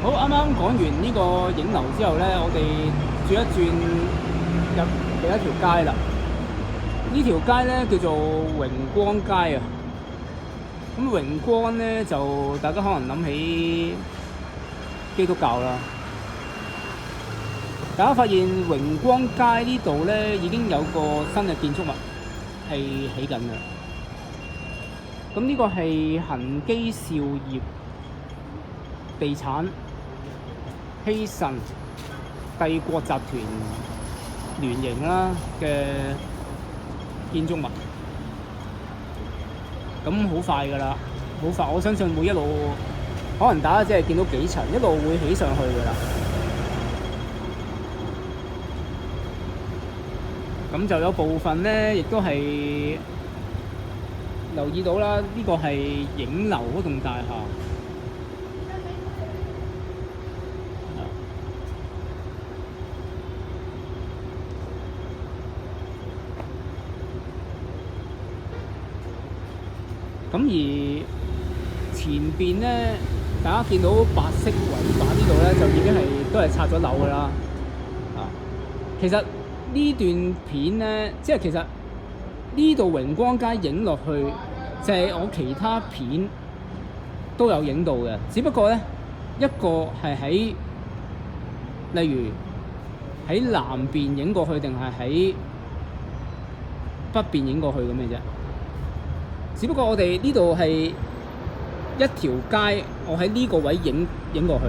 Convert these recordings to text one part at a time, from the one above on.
好，啱啱講完呢個影樓之後呢，我哋轉一轉入另一條街啦。呢條街呢叫做榮光街啊。咁榮光呢，就大家可能諗起基督教啦。大家發現榮光街呢度呢已經有個新嘅建築物係起緊嘅。咁呢個係恒基兆業地產希慎帝國集團聯營啦嘅建築物，咁好快㗎啦，好快！我相信會一路，可能大家只係見到幾層，一路會起上去㗎啦。咁就有部分呢，亦都係留意到啦，呢個係影樓嗰棟大廈。咁而前邊呢，大家見到白色圍板呢度呢，就已經都係拆咗樓㗎啦。其實呢段片呢，即係其實呢度榮光街影落去，就係我其他片都有影到嘅，只不過呢，一個係喺例如喺南邊影過去，定係喺北邊影過去咁嘅啫。只不過我哋呢度係一條街，我喺呢個位影過去，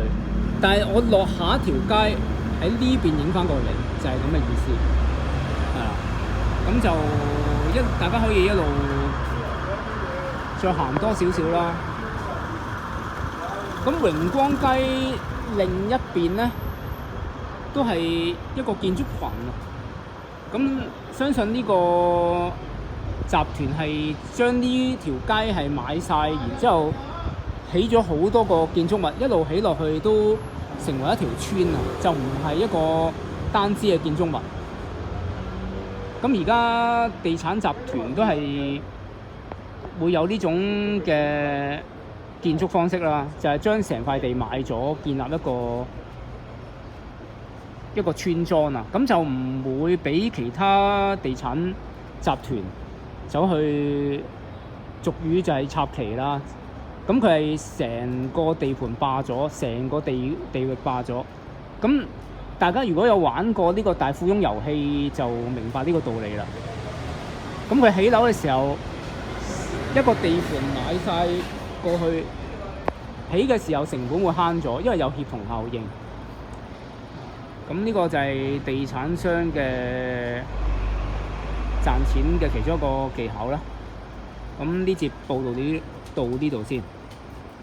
但係我落下一條街喺呢邊影翻過嚟，就係咁嘅意思。係啦，咁就大家可以一路再行多少少啦。咁榮光街另一邊呢，都係一個建築群啊。咁相信呢個集團係將呢條街係買晒，然之後起咗好多個建築物，一路起落去都成為一條村啊，就唔係一個單支嘅建築物。咁而家地產集團都係會有呢種嘅建築方式啦，就係將成塊地買咗，建立一個村莊啊。咁就唔會俾其他地產集團走去俗語就係插旗啦。咁佢係成個地盤霸咗，成個地域霸咗。咁大家如果有玩過呢個大富翁遊戲，就明白呢個道理啦。咁佢起樓嘅時候，一個地盤買晒過去，起嘅時候成本會慳咗，因為有協同效應。咁呢個就係地產商嘅賺錢嘅其中一個技巧啦。咁呢節報道到呢度先。